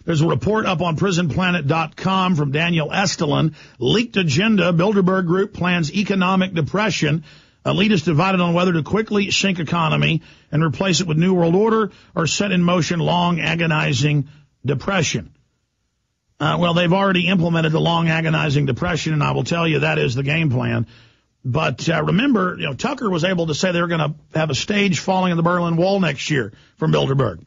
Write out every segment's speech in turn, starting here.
There's a report up on prisonplanet.com from Daniel Estelin. Leaked agenda. Bilderberg Group plans economic depression. Elitists divided on whether to quickly sink economy and replace it with New World Order or set in motion long, agonizing depression. Well, they've already implemented the long, agonizing depression, and I will tell you that is the game plan. But remember, Tucker was able to say they were going to have a stage falling of the Berlin Wall next year from Bilderberg.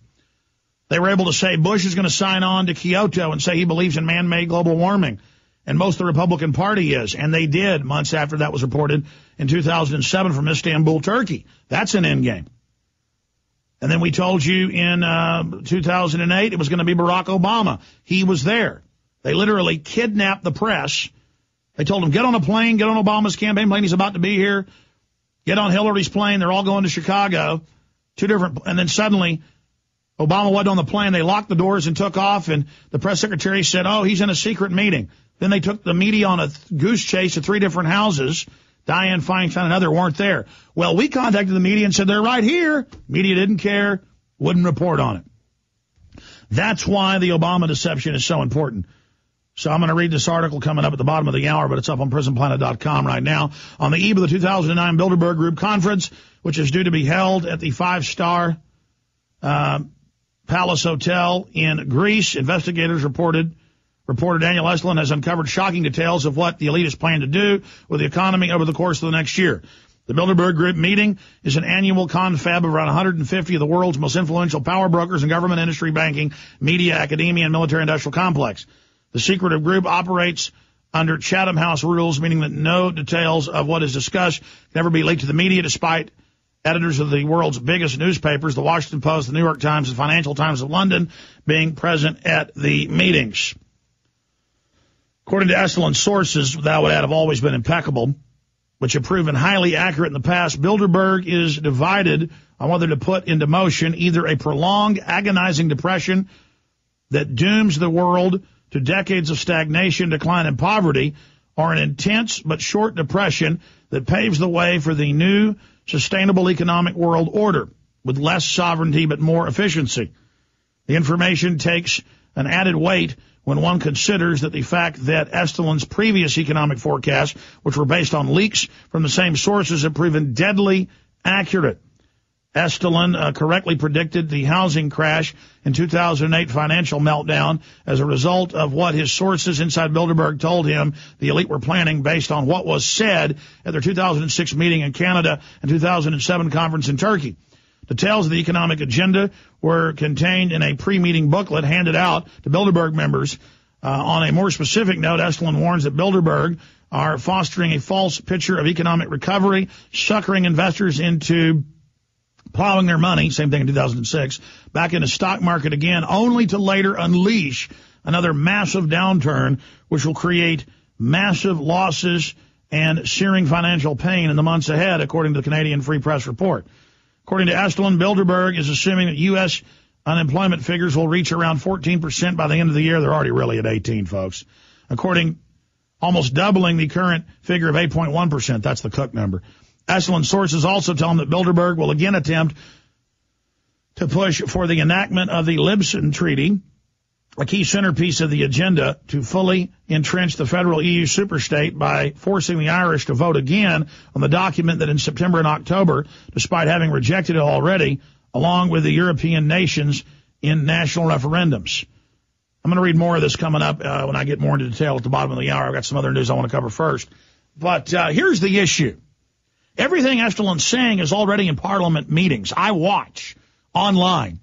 They were able to say Bush is going to sign on to Kyoto and say he believes in man-made global warming. And most of the Republican Party is. And they did months after that was reported in 2007 from Istanbul, Turkey. That's an end game. And then we told you in 2008 it was going to be Barack Obama. He was there. They literally kidnapped the press. They told him, get on a plane, get on Obama's campaign plane. He's about to be here. Get on Hillary's plane. They're all going to Chicago. And then suddenly Obama wasn't on the plane. They locked the doors and took off, and the press secretary said, oh, he's in a secret meeting. Then they took the media on a goose chase to 3 different houses. Dianne Feinstein and others weren't there. Well, we contacted the media and said, they're right here. Media didn't care, wouldn't report on it. That's why the Obama deception is so important. So I'm going to read this article coming up at the bottom of the hour, but it's up on prisonplanet.com right now. On the eve of the 2009 Bilderberg Group conference, which is due to be held at the 5-star Palace Hotel in Greece, investigators reporter Daniel Estelin has uncovered shocking details of what the elitists plan to do with the economy over the course of the next year. The Bilderberg Group meeting is an annual confab of around 150 of the world's most influential power brokers in government, industry, banking, media, academia, and military-industrial complex. The secretive group operates under Chatham House rules, meaning that no details of what is discussed can ever be leaked to the media, despite editors of the world's biggest newspapers, the Washington Post, the New York Times, and Financial Times of London, being present at the meetings. According to Estelin's sources, that would add have always been impeccable, which have proven highly accurate in the past, Bilderberg is divided on whether to put into motion either a prolonged, agonizing depression that dooms the world to decades of stagnation, decline, and poverty, or an intense but short depression that paves the way for the new, sustainable economic world order with less sovereignty but more efficiency. The information takes an added weight when one considers that the fact that Estelin's previous economic forecasts, which were based on leaks from the same sources, have proven deadly accurate. Estelin correctly predicted the housing crash in 2008 financial meltdown as a result of what his sources inside Bilderberg told him the elite were planning based on what was said at their 2006 meeting in Canada and 2007 conference in Turkey. Details of the economic agenda were contained in a pre-meeting booklet handed out to Bilderberg members. On a more specific note, Estelin warns that Bilderberg are fostering a false picture of economic recovery, suckering investors into plowing their money, same thing in 2006, back in the stock market again, only to later unleash another massive downturn, which will create massive losses and searing financial pain in the months ahead, according to the Canadian Free Press report. According to Estelin, Bilderberg is assuming that U.S. unemployment figures will reach around 14% by the end of the year. They're already really at 18, folks. Almost doubling the current figure of 8.1%. That's the Cook number. Estelin sources also tell him that Bilderberg will again attempt to push for the enactment of the Lisbon Treaty, a key centerpiece of the agenda to fully entrench the federal EU superstate by forcing the Irish to vote again on the document that in September and October, despite having rejected it already, along with the European nations in national referendums. I'm going to read more of this coming up when I get more into detail at the bottom of the hour. I've got some other news I want to cover first. But here's the issue. Everything Estelin's saying is already in Parliament meetings. I watch online.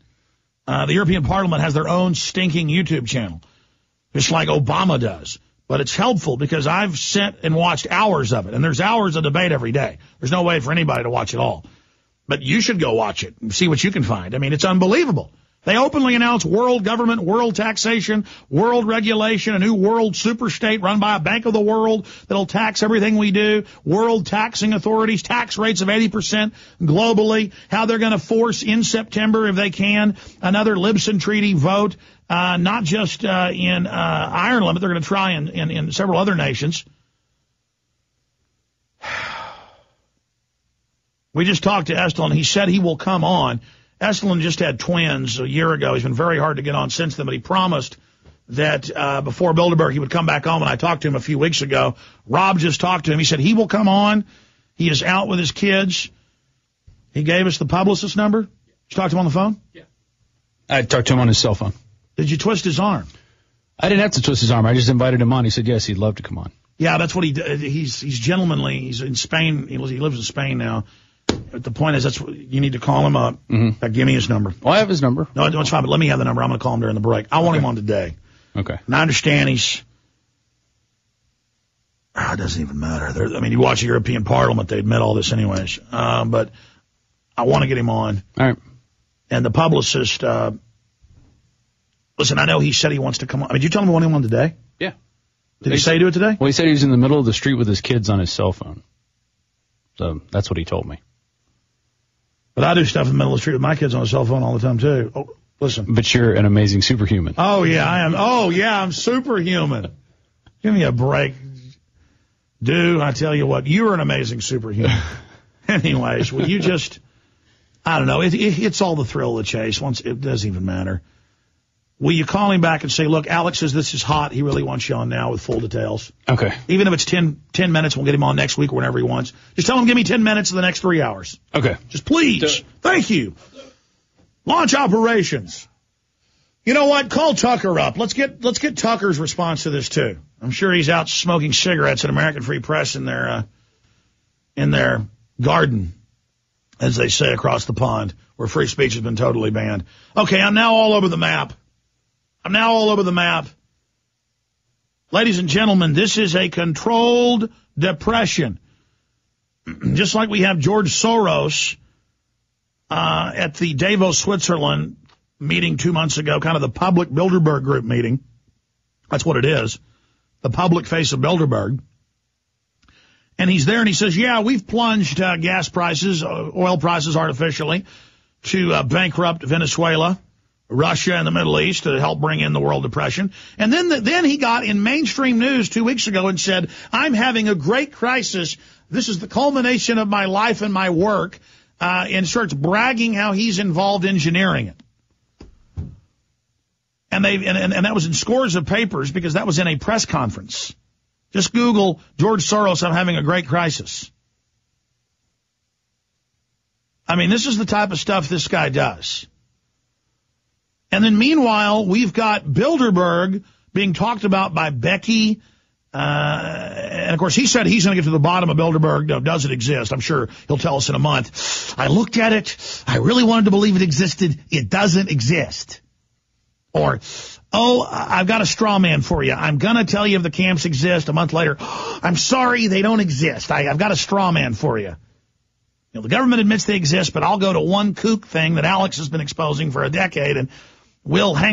The European Parliament has their own stinking YouTube channel, just like Obama does. But it's helpful because I've sat and watched hours of it, and there's hours of debate every day. There's no way for anybody to watch it all. But you should go watch it and see what you can find. I mean, it's unbelievable. They openly announce world government, world taxation, world regulation, a new world superstate run by a Bank of the World that'll tax everything we do, world taxing authorities, tax rates of 80% globally, how they're going to force in September, if they can, another Lisbon Treaty vote, not just in Ireland, but they're going to try in several other nations. We just talked to Estelin. He said he will come on. Estelin just had twins a year ago. He's been very hard to get on since then, but he promised that before Bilderberg he would come back on. When I talked to him a few weeks ago, Rob just talked to him. He said he will come on. He is out with his kids. He gave us the publicist's number. Did you talk to him on the phone? Yeah. I talked to him on his cell phone. Did you twist his arm? I didn't have to twist his arm. I just invited him on. He said yes, he'd love to come on. Yeah, that's what he did. He's gentlemanly. He's in Spain. He lives in Spain now. But the point is, that's what you need to call him up. Mm-hmm. Give me his number. Well, I have his number. No, it's fine, but let me have the number. I'm going to call him during the break. I want him on today. Okay. And I understand he's... it doesn't even matter. You watch the European Parliament, they admit all this anyways. But I want to get him on. All right. And the publicist... listen, I know he said he wants to come on. Did you tell him you want him on today? Yeah. Did he say he do it today? Well, he said he was in the middle of the street with his kids on his cell phone. So that's what he told me. But I do stuff in the middle of the street with my kids on a cell phone all the time, too. Oh, listen. But you're an amazing superhuman. Oh, yeah, I am. Oh, yeah, I'm superhuman. Give me a break. Dude, I tell you what, you're an amazing superhuman. Anyways, will you just, I don't know, it's all the thrill of the chase. Once it doesn't even matter. Will you call him back and say, look, Alex says this is hot. He really wants you on now with full details. Okay. Even if it's 10 minutes, we'll get him on next week or whenever he wants. Just tell him, give me 10 minutes in the next 3 hours. Okay. Just please. Thank you. Launch operations. You know what? Call Tucker up. Let's get Tucker's response to this too. I'm sure he's out smoking cigarettes at American Free Press in their garden, as they say across the pond, where free speech has been totally banned. Okay, I'm now all over the map. Ladies and gentlemen, this is a controlled depression. Just like we have George Soros at the Davos, Switzerland meeting 2 months ago, kind of the public Bilderberg group meeting. That's what it is, the public face of Bilderberg. And he's there and he says, yeah, we've plunged gas prices, oil prices artificially to bankrupt Venezuela, Russia, and the Middle East to help bring in the world depression. And then he got in mainstream news 2 weeks ago and said, I'm having a great crisis. This is the culmination of my life and my work, and starts bragging how he's involved engineering it. And that was in scores of papers because that was in a press conference. Just Google George Soros, I'm having a great crisis. This is the type of stuff this guy does. And then meanwhile, we've got Bilderberg being talked about by Becky. And of course, he said he's going to get to the bottom of Bilderberg. No, does it exist? I'm sure he'll tell us in a month. I looked at it. I really wanted to believe it existed. It doesn't exist. Or, oh, I've got a straw man for you. I'm going to tell you if the camps exist. A month later, I'm sorry, they don't exist. I've got a straw man for you. The government admits they exist, but I'll go to one kook thing that Alex has been exposing for a decade, and we'll hang